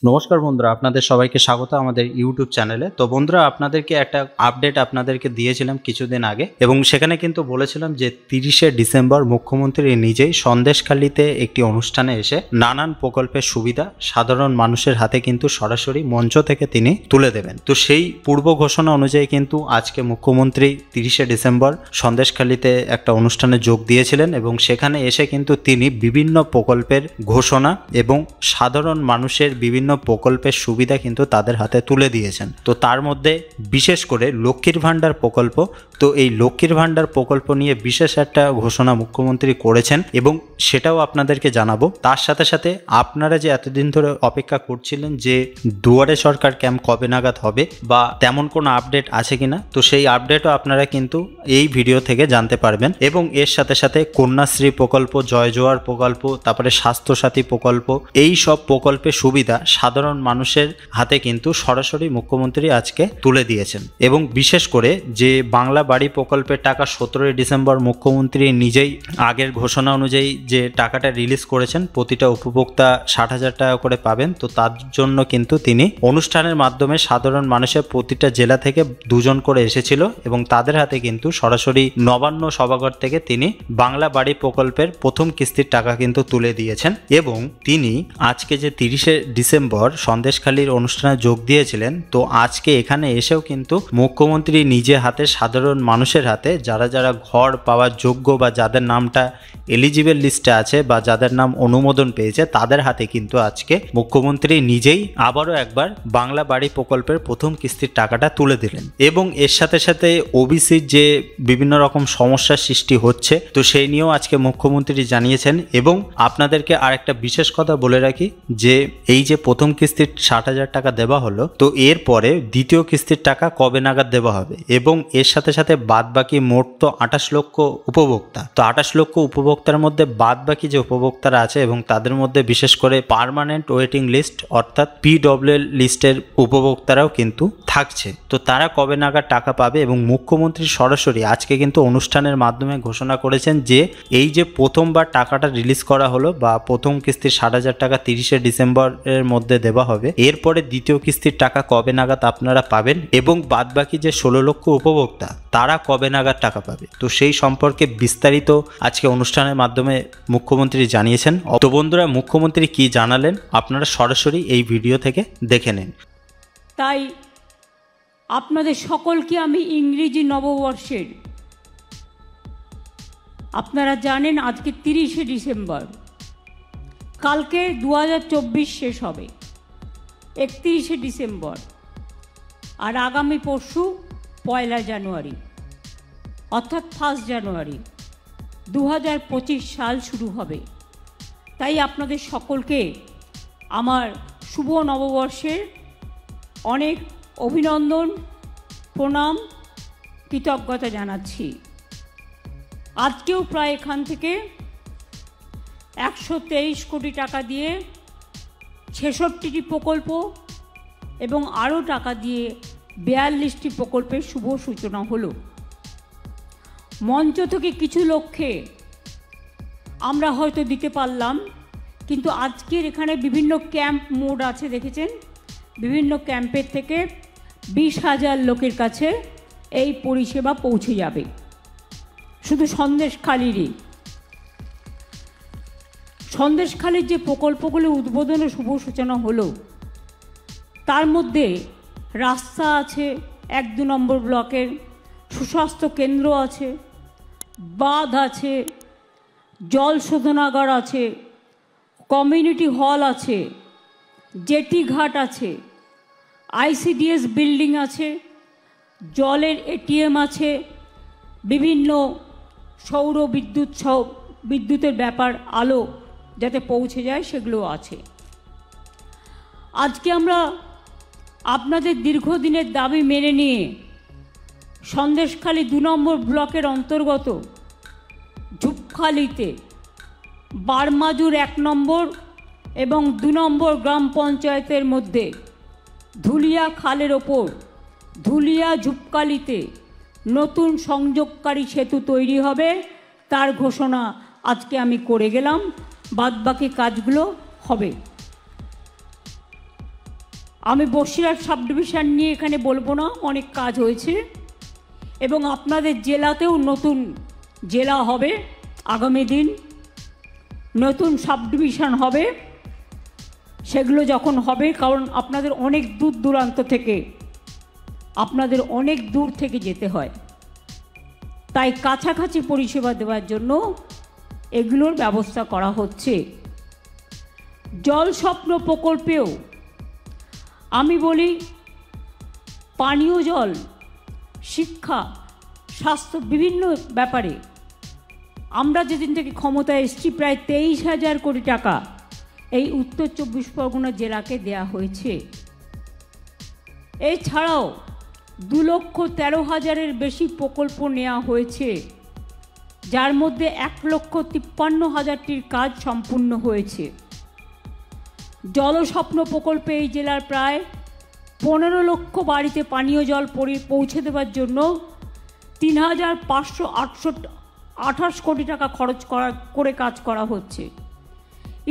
নমস্কার বন্ধুরা, আপনাদের সবাইকে স্বাগত আমাদের ইউটিউব চ্যানেলে। তো বন্ধুরা, আপনাদেরকে একটা আপডেট আপনাদেরকে দিয়েছিলাম কিছুদিন আগে, এবং সেখানে কিন্তু বলেছিলাম যে 30শে ডিসেম্বর মুখ্যমন্ত্রী নিজেই সন্দেশখালীতে একটি অনুষ্ঠানে এসে নানান প্রকল্পের সুবিধা সাধারণ মানুষের হাতে কিন্তু সরাসরি মঞ্চ থেকে তিনি তুলে দেবেন। তো সেই পূর্ব ঘোষণা অনুযায়ী কিন্তু আজকে মুখ্যমন্ত্রী 30শে ডিসেম্বর সন্দেশখালীতে একটা অনুষ্ঠানে যোগ দিয়েছিলেন, এবং সেখানে এসে কিন্তু তিনি বিভিন্ন প্রকল্পের ঘোষণা এবং সাধারণ মানুষের বিভিন্ন প্রকল্পের সুবিধা কিন্তু তাদের হাতে তুলে দিয়েছেন। তো তার মধ্যে বিশেষ করে লক্ষ্মীর ভাণ্ডার প্রকল্প, তো এই লক্ষ্মীর ভাণ্ডার প্রকল্প নিয়ে বিশেষ একটা ঘোষণা মুখ্যমন্ত্রী করেছেন, এবং সেটাও আপনাদেরকে জানাবো। তার সাথে সাথে আপনারা যে এতদিন ধরে অপেক্ষা করছিলেন যে দুয়ারে সরকার ক্যাম্প কবে নাগাদ হবে বা তেমন কোনো আপডেট আছে কিনা, তো সেই আপডেটও আপনারা কিন্তু এই ভিডিও থেকে জানতে পারবেন। এবং এর সাথে সাথে কন্যাশ্রী প্রকল্প, জয় জোয়ার প্রকল্প, তারপরে স্বাস্থ্যসাথী প্রকল্প, এই সব প্রকল্পের সুবিধা সাধারণ মানুষের হাতে কিন্তু সরাসরি মুখ্যমন্ত্রী আজকে তুলে দিয়েছেন। এবং বিশেষ করে যে বাংলা বাড়ি প্রকল্পের টাকা 17 ডিসেম্বর মুখ্যমন্ত্রী নিজেই আগের ঘোষণা অনুযায়ী যে টাকাটা রিলিজ করেছেন, প্রতিটা উপভোক্তা 60,000 টাকা করে পাবেন। তো তার জন্য কিন্তু তিনি অনুষ্ঠানের মাধ্যমে সাধারণ মানুষের প্রতিটা জেলা থেকে 2 জন করে এসেছিল, এবং তাদের হাতে কিন্তু সরাসরি নবান্ন সভাঘর থেকে তিনি বাংলা বাড়ি প্রকল্পের প্রথম কিস্তির টাকা কিন্তু তুলে দিয়েছেন। এবং তিনি আজকে যে 30শে ডিসেম্বর সন্দেশখালীর অনুষ্ঠানে যোগ দিয়েছিলেন, তো আজকে এখানে এসেও কিন্তু মুখ্যমন্ত্রী নিজে হাতে সাধারণ মানুষের হাতে যারা যারা ঘর পাওয়ার যোগ্য বা যাদের নামটা এলিজিবল লিস্টে আছে বা যাদের নাম অনুমোদন পেয়েছে, তাদের হাতে কিন্তু আজকে মুখ্যমন্ত্রী নিজেই আবারও একবার বাংলা বাড়ি প্রকল্পের প্রথম কিস্তির টাকাটা তুলে দিলেন। এবং এর সাথে সাথে ওবিসির যে বিভিন্ন রকম সমস্যার সৃষ্টি হচ্ছে, তো সেই নিয়েও আজকে মুখ্যমন্ত্রী জানিয়েছেন। এবং আপনাদেরকে আরেকটা বিশেষ কথা বলে রাখি যে এই যে প্রথম কিস্তির 60,000 টাকা দেওয়া হলো, তো এরপরে দ্বিতীয় কিস্তির টাকা কবে নাগাদ দেওয়া হবে, এবং এর সাথে সাথে বাদ বাকি মোট তো 28 লক্ষ উপভোক্তা, তো 28 লক্ষ উপভোক্তার মধ্যে বাদ বাকি যে উপভোক্তারা আছে এবং তাদের মধ্যে বিশেষ করে পার্মানেন্ট ওয়েটিং লিস্ট অর্থাৎ পিডব্লিউএল লিস্টের উপভোক্তারাও কিন্তু থাকছে। তো তারা কবে নাগাদ টাকা পাবে, এবং মুখ্যমন্ত্রী সরাসরি আজকে কিন্তু অনুষ্ঠানের মাধ্যমে ঘোষণা করেছেন যে এই যে প্রথমবার টাকাটা রিলিজ করা হলো বা প্রথম কিস্তির 60,000 টাকা 30শে ডিসেম্বরের মধ্যে দেওয়া হবে, এরপরে দ্বিতীয় কিস্তির টাকা কবে নাগাদ আপনারা পাবেন, এবং বাদবাকি যে 16 লক্ষ উপভোক্তা তারা কবে নাগাদ টাকা পাবে, তো সেই সম্পর্কে বিস্তারিত আজকে অনুষ্ঠানের মাধ্যমে মুখ্যমন্ত্রী জানিয়েছেন। তো বন্ধুরা, মুখ্যমন্ত্রী কি জানালেন আপনারা সরাসরি এই ভিডিও থেকে দেখে নিন। তাই আপনাদের সকলকে আমি ইংরেজি নববর্ষের, আপনারা জানেন আজকে 30শে ডিসেম্বর, কালকে 2024 শেষ হবে 31শে ডিসেম্বর, আর আগামী পরশু 1 জানুয়ারি অর্থাৎ 1 জানুয়ারি 2025 সাল শুরু হবে। তাই আপনাদের সকলকে আমার শুভ নববর্ষের অনেক অভিনন্দন, প্রণাম, কৃতজ্ঞতা জানাচ্ছি। আজকেও প্রায় এখান থেকে 123 কোটি টাকা দিয়ে 66টি প্রকল্প এবং আরও টাকা দিয়ে 42টি প্রকল্পের শুভ সূচনা হলো। মঞ্চ থেকে কিছু লক্ষ্যে আমরা হয়তো দিতে পারলাম, কিন্তু আজকের এখানে বিভিন্ন ক্যাম্প মোড আছে, দেখেছেন, বিভিন্ন ক্যাম্পের থেকে 20,000 লোকের কাছে এই পরিষেবা পৌঁছে যাবে। শুধু সন্দেশখালীর যে প্রকল্পগুলি উদ্বোধন ও শুভ সূচনা হলো, তার মধ্যে রাস্তা আছে 1-2 নম্বর ব্লকের, সুস্বাস্থ্য কেন্দ্র আছে, বাঁধ আছে, জল শোধনাগার আছে, কমিউনিটি হল আছে, জেটি ঘাট আছে, আইসিডিএস বিল্ডিং আছে, জলের এটিএম আছে, বিভিন্ন সৌর বিদ্যুতের ব্যাপার, আলো যাতে পৌঁছে যায় সেগুলো আছে। আজকে আমরা আপনাদের দীর্ঘদিনের দাবি মেনে নিয়ে সন্দেশখালী 2 নম্বর ব্লকের অন্তর্গত ঝুপখালিতে বারমাজুর 1 নম্বর এবং 2 নম্বর গ্রাম পঞ্চায়েতের মধ্যে ধুলিয়া খালের ওপর ধুলিয়া ঝুপখালিতে নতুন সংযোগকারী সেতু তৈরি হবে, তার ঘোষণা আজকে আমি করে গেলাম। বাদবাকি কাজগুলো হবে। আমি বসিরহাট সাব ডিভিশন নিয়ে এখানে বলবো না, অনেক কাজ হয়েছে এবং আপনাদের জেলাতেও নতুন জেলা হবে আগামী দিন, নতুন সাব ডিভিশন হবে। সেগুলো যখন হবে, কারণ আপনাদের অনেক দূর দূরান্ত থেকে, আপনাদের অনেক দূর থেকে যেতে হয়, তাই কাছাকাছি পরিষেবা দেওয়ার জন্য এগুলোর ব্যবস্থা করা হচ্ছে। জল স্বপ্ন প্রকল্পেও আমি বলি পানীয় জল, শিক্ষা, স্বাস্থ্য বিভিন্ন ব্যাপারে আমরা যেদিন থেকে ক্ষমতায় এসেছি প্রায় 23,000 কোটি টাকা এই উত্তর 24 পরগনা জেলাকে দেয়া হয়েছে। এছাড়াও 2,13,000-এর বেশি প্রকল্প নেওয়া হয়েছে, যার মধ্যে 1,53,000-টির কাজ সম্পূর্ণ হয়েছে। জলস্বপ্ন প্রকল্পে এই জেলার প্রায় 15 লক্ষ বাড়িতে পানীয় জল পৌঁছে দেওয়ার জন্য 3,528 কোটি টাকা খরচ করে কাজ করা হচ্ছে।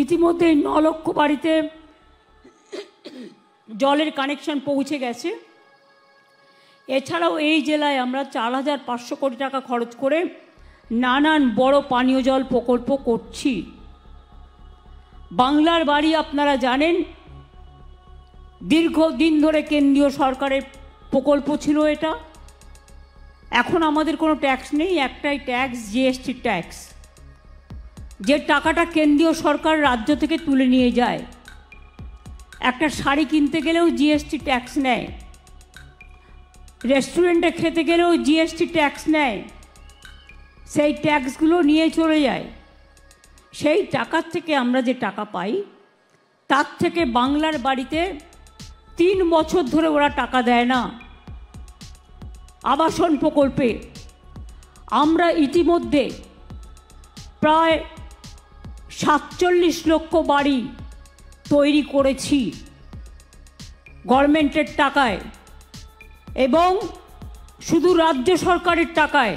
ইতিমধ্যে 9 লক্ষ বাড়িতে জলের কানেকশন পৌঁছে গেছে। এছাড়াও এই জেলায় আমরা 4,500 কোটি টাকা খরচ করে নানান বড় পানীয় জল প্রকল্প করছি। বাংলার বাড়ি আপনারা জানেন, দীর্ঘদিন ধরে কেন্দ্রীয় সরকারের প্রকল্প ছিল এটা। এখন আমাদের কোনো ট্যাক্স নেই, একটাই ট্যাক্স, জিএসটি ট্যাক্স, যে টাকাটা কেন্দ্রীয় সরকার রাজ্য থেকে তুলে নিয়ে যায়। একটা শাড়ি কিনতে গেলেও জিএসটি ট্যাক্স নেয়, রেস্টুরেন্টে খেতে গেলেও জিএসটি ট্যাক্স নেয়, সেই ট্যাক্সগুলো নিয়ে চলে যায়। সেই টাকার থেকে আমরা যে টাকা পাই, তার থেকে বাংলার বাড়িতে 3 বছর ধরে ওরা টাকা দেয় না। আবাসন প্রকল্পে আমরা ইতিমধ্যে প্রায় 47 লক্ষ বাড়ি তৈরি করেছি গভর্নমেন্টের টাকায়, এবং শুধু রাজ্য সরকারের টাকায়।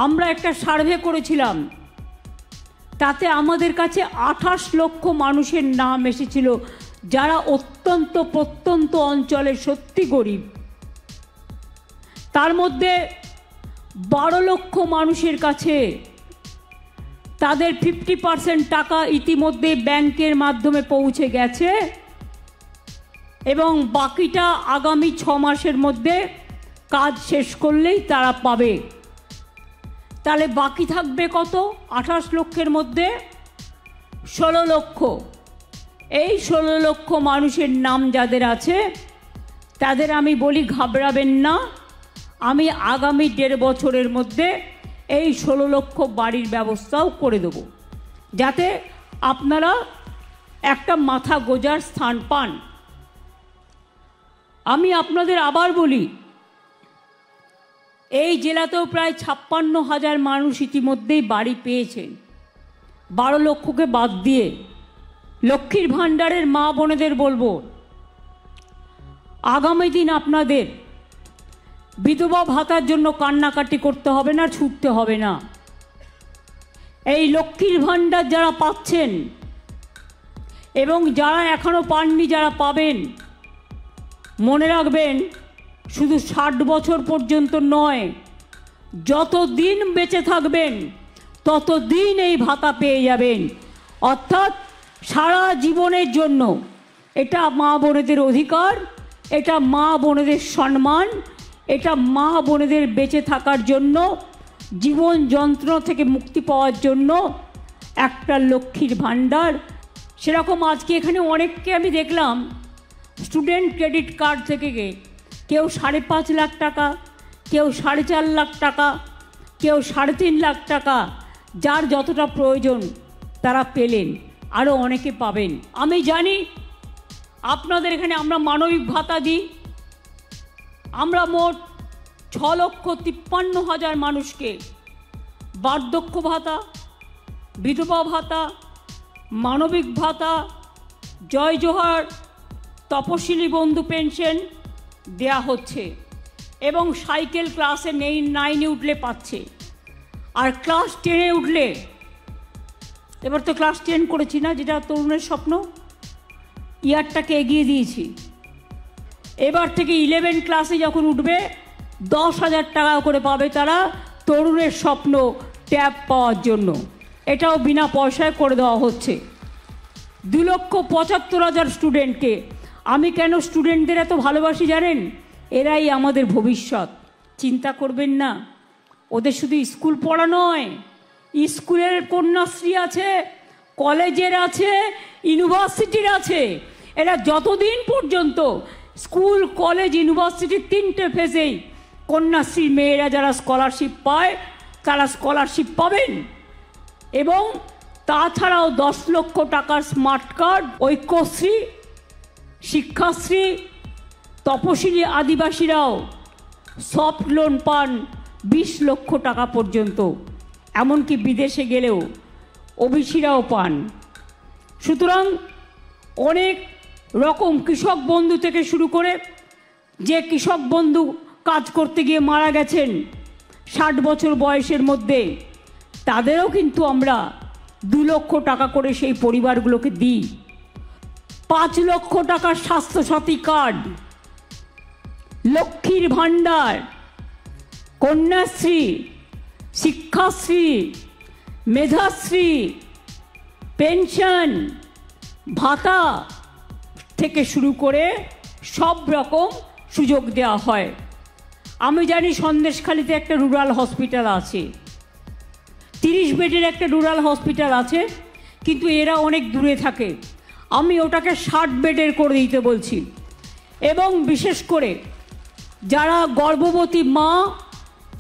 আমরা একটা সার্ভে করেছিলাম, তাতে আমাদের কাছে 28 লক্ষ মানুষের নাম এসেছিল যারা অত্যন্ত প্রত্যন্ত অঞ্চলে সত্যি গরিব। তার মধ্যে 12 লক্ষ মানুষের কাছে তাদের 50% টাকা ইতিমধ্যে ব্যাংকের মাধ্যমে পৌঁছে গেছে, এবং বাকিটা আগামী 6 মাসের মধ্যে কাজ শেষ করলেই তারা পাবে। তাহলে বাকি থাকবে কত? 28 লক্ষের মধ্যে 16 লক্ষ। এই 16 লক্ষ মানুষের নাম যাদের আছে, তাদের আমি বলি ঘাবড়াবেন না, আমি আগামী 1.5 বছরের মধ্যে এই 16 লক্ষ বাড়ির ব্যবস্থাও করে দেব, যাতে আপনারা একটা মাথা গোজার স্থান পান। আমি আপনাদের আবার বলি, এই জেলাতেও প্রায় 56,000 মানুষ ইতিমধ্যেই বাড়ি পেয়েছেন, 12 লক্ষকে বাদ দিয়ে। লক্ষ্মীর ভাণ্ডারের মা বোনেদের বলবো, আগামী দিন আপনাদের বিধবা ভাতার জন্য কান্নাকাটি করতে হবে না, ছুটতে হবে না। এই লক্ষ্মীর ভাণ্ডার যারা পাচ্ছেন এবং যারা এখনো পাননি, যারা পাবেন, মনে রাখবেন শুধু 60 বছর পর্যন্ত নয়, যতদিন বেঁচে থাকবেন ততদিন এই ভাতা পেয়ে যাবেন, অর্থাৎ সারা জীবনের জন্য। এটা মা বোনেদের অধিকার, এটা মা বোনেদের সম্মান, এটা মা বোনেদের বেঁচে থাকার জন্য, জীবন যন্ত্রণা থেকে মুক্তি পাওয়ার জন্য একটা লক্ষ্মীর ভাণ্ডার। সেরকম আজকে এখানে অনেককে আমি দেখলাম স্টুডেন্ট ক্রেডিট কার্ড থেকে কেউ 5.5 লাখ টাকা, কেউ 4.5 লাখ টাকা, কেউ 3.5 লাখ টাকা, যার যতটা প্রয়োজন তারা পেলেন, আরও অনেকে পাবেন। আমি জানি আপনাদের এখানে আমরা মানবিক ভাতা দিই। আমরা মোট 6,53,000 মানুষকে বার্ধক্য ভাতা, বিধবা ভাতা, মানবিক ভাতা, জয় জোহার, তপশিলি বন্ধু পেনশন দেয়া হচ্ছে, এবং সাইকেল ক্লাসে 9-এ উঠলে পাচ্ছে, আর ক্লাস 10-এ উঠলে, এবার তো ক্লাস 10 করেছি না, যেটা তরুণের স্বপ্ন, ইয়ারটাকে এগিয়ে দিয়েছি। এবার থেকে 11 ক্লাসে যখন উঠবে 10,000 টাকা করে পাবে তারা, তরুণের স্বপ্ন ট্যাব পাওয়ার জন্য। এটাও বিনা পয়সায় করে দেওয়া হচ্ছে। 2,75,000 স্টুডেন্টকে। আমি কেন স্টুডেন্টদের এত ভালোবাসি জানেন? এরাই আমাদের ভবিষ্যৎ। চিন্তা করবেন না, ওদের শুধু স্কুল পড়া নয়, স্কুলের কন্যাশ্রী আছে, কলেজের আছে, ইউনিভার্সিটির আছে। এরা যতদিন পর্যন্ত স্কুল, কলেজ, ইউনিভার্সিটির 3টে ফেজেই কন্যাশ্রীর মেয়েরা যারা স্কলারশিপ পায় তারা স্কলারশিপ পাবেন। এবং তাছাড়াও 10 লক্ষ টাকার স্মার্ট কার্ড, ঐক্যশ্রী, শিক্ষাশ্রী, তপশিলি আদিবাসীরাও সফট লোন পান 20 লক্ষ টাকা পর্যন্ত। এমনকি বিদেশে গেলেও ওবিসিরাও পান। সুতরাং অনেক রকম কৃষক বন্ধু থেকে শুরু করে, যে কৃষক বন্ধু কাজ করতে গিয়ে মারা গেছেন 60 বছর বয়সের মধ্যে, তাদেরও কিন্তু আমরা 2 লক্ষ টাকা করে সেই পরিবারগুলোকে দিই। 5 লক্ষ টাকার স্বাস্থ্যসাথী কার্ড, লক্ষ্মীর ভাণ্ডার, কন্যাশ্রী, শিক্ষাশ্রী, মেধাশ্রী, পেনশন, ভাতা থেকে শুরু করে সব রকম সুযোগ দেওয়া হয়। আমি জানি সন্দেশখালিতে একটা রুরাল হসপিটাল আছে, 30 বেডের একটা রুরাল হসপিটাল আছে, কিন্তু এরা অনেক দূরে থাকে। আমি ওটাকে 60 বেডের করে দিতে বলছি। এবং বিশেষ করে যারা গর্ভবতী মা,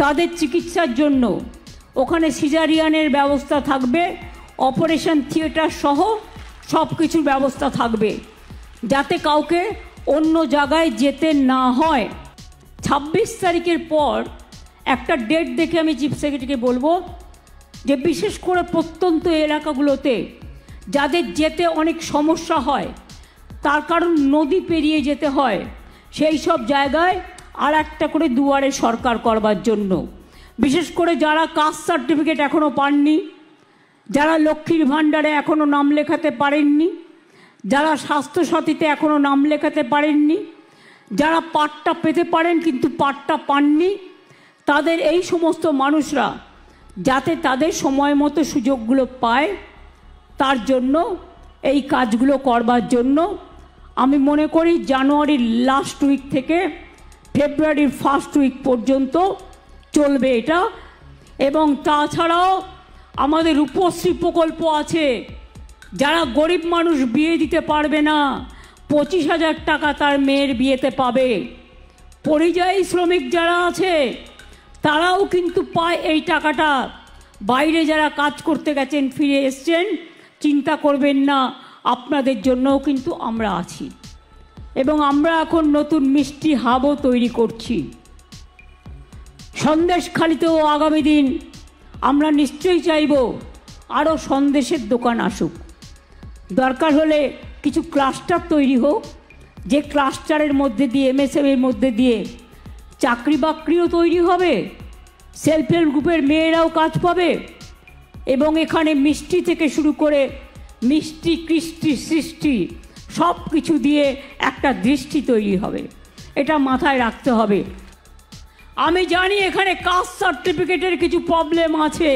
তাদের চিকিৎসার জন্য ওখানে সিজারিয়ানের ব্যবস্থা থাকবে, অপারেশন থিয়েটার সহ সব কিছুর ব্যবস্থা থাকবে, যাতে কাউকে অন্য জায়গায় যেতে না হয়। 26 তারিখের পর একটা ডেট দেখে আমি চিফ সেক্রেটারিকে বলবো যে বিশেষ করে প্রত্যন্ত এলাকাগুলোতে যাদের যেতে অনেক সমস্যা হয়, তার কারণ নদী পেরিয়ে যেতে হয়, সেই সব জায়গায় আর একটা করে দুয়ারে সরকার করবার জন্য। বিশেষ করে যারা কাস্ট সার্টিফিকেট এখনও পাননি, যারা লক্ষ্মীর ভাণ্ডারে এখনও নাম লেখাতে পারেননি, যারা স্বাস্থ্যসাথীতে এখনও নাম লেখাতে পারেননি, যারা পাট্টা পেতে পারেন কিন্তু পাট্টা পাননি, তাদের এই সমস্ত মানুষরা যাতে তাদের সময় মতো সুযোগগুলো পায়, তার জন্য এই কাজগুলো করবার জন্য আমি মনে করি জানুয়ারির লাস্ট উইক থেকে ফেব্রুয়ারির ফার্স্ট উইক পর্যন্ত চলবে এটা। এবং তাছাড়াও আমাদের রূপশ্রী প্রকল্প আছে। যারা গরিব মানুষ বিয়ে দিতে পারবে না, 25,000 টাকা তার মেয়ের বিয়েতে পাবে। পরিযায়ী শ্রমিক যারা আছে তারাও কিন্তু পায় এই টাকাটা। বাইরে যারা কাজ করতে গেছেন, ফিরে এসছেন, চিন্তা করবেন না, আপনাদের জন্যও কিন্তু আমরা আছি। এবং আমরা এখন নতুন মিষ্টি হাবও তৈরি করছি। সন্দেশখালিতেও আগামী দিন আমরা নিশ্চয়ই চাইব আরও সন্দেশের দোকান আসুক। দরকার হলে কিছু ক্লাস্টার তৈরি হোক, যে ক্লাস্টারের মধ্যে দিয়ে, এমএসএমের মধ্যে দিয়ে চাকরি বাকরিও তৈরি হবে, সেলফ হেল্প গ্রুপের মেয়েরাও কাজ পাবে, এবং এখানে মিষ্টি থেকে শুরু করে মিষ্টি, কৃষ্টি, সৃষ্টি সব কিছু দিয়ে একটা দৃষ্টি তৈরি হবে। এটা মাথায় রাখতে হবে। আমি জানি এখানে কাস্ট সার্টিফিকেটের কিছু প্রবলেম আছে।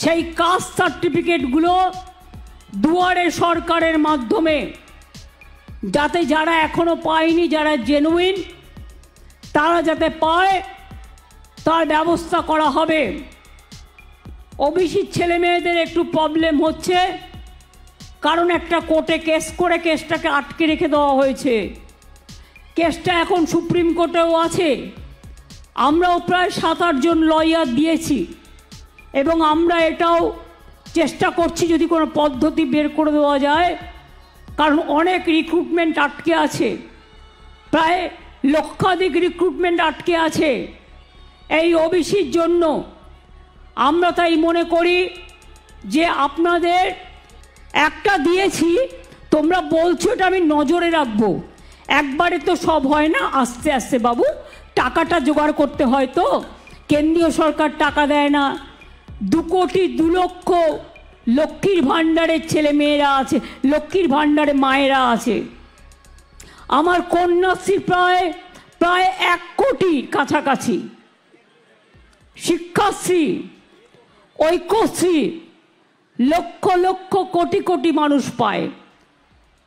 সেই কাস্ট সার্টিফিকেটগুলো দুয়ারে সরকারের মাধ্যমে, যাতে যারা এখনো পায়নি, যারা জেনুইন, তারা যাতে পায়, তার ব্যবস্থা করা হবে। ওবিসি ছেলে মেয়েদের একটু প্রবলেম হচ্ছে, কারণ একটা কোর্টে কেস করে কেসটাকে আটকে রেখে দেওয়া হয়েছে। কেসটা এখন সুপ্রিম কোর্টেও আছে। আমরাও প্রায় 7-8 জন লয়ার দিয়েছি, এবং আমরা এটাও চেষ্টা করছি যদি কোনো পদ্ধতি বের করে দেওয়া যায়, কারণ অনেক রিক্রুটমেন্ট আটকে আছে, প্রায় লক্ষাধিক রিক্রুটমেন্ট আটকে আছে এই ওবিসির জন্য। আমরা তাই মনে করি যে আপনাদের একটা দিয়েছি, তোমরা বলছো এটা আমি নজরে রাখবো। একবারে তো সব হয় না, আস্তে আস্তে বাবু টাকাটা জোগাড় করতে হয়। তো কেন্দ্রীয় সরকার টাকা দেয় না, 2 কোটি 2 লক্ষ লক্ষ্মীর ভাণ্ডারের ছেলে মেয়েরা আছে, লক্ষ্মীর ভাণ্ডারে মায়েরা আছে। আমার কন্যাশ্রী প্রায় 1 কোটির কাছাকাছি, শিক্ষাশ্রী, ঐক্যশ্রী লক্ষ লক্ষ কোটি কোটি মানুষ পায়।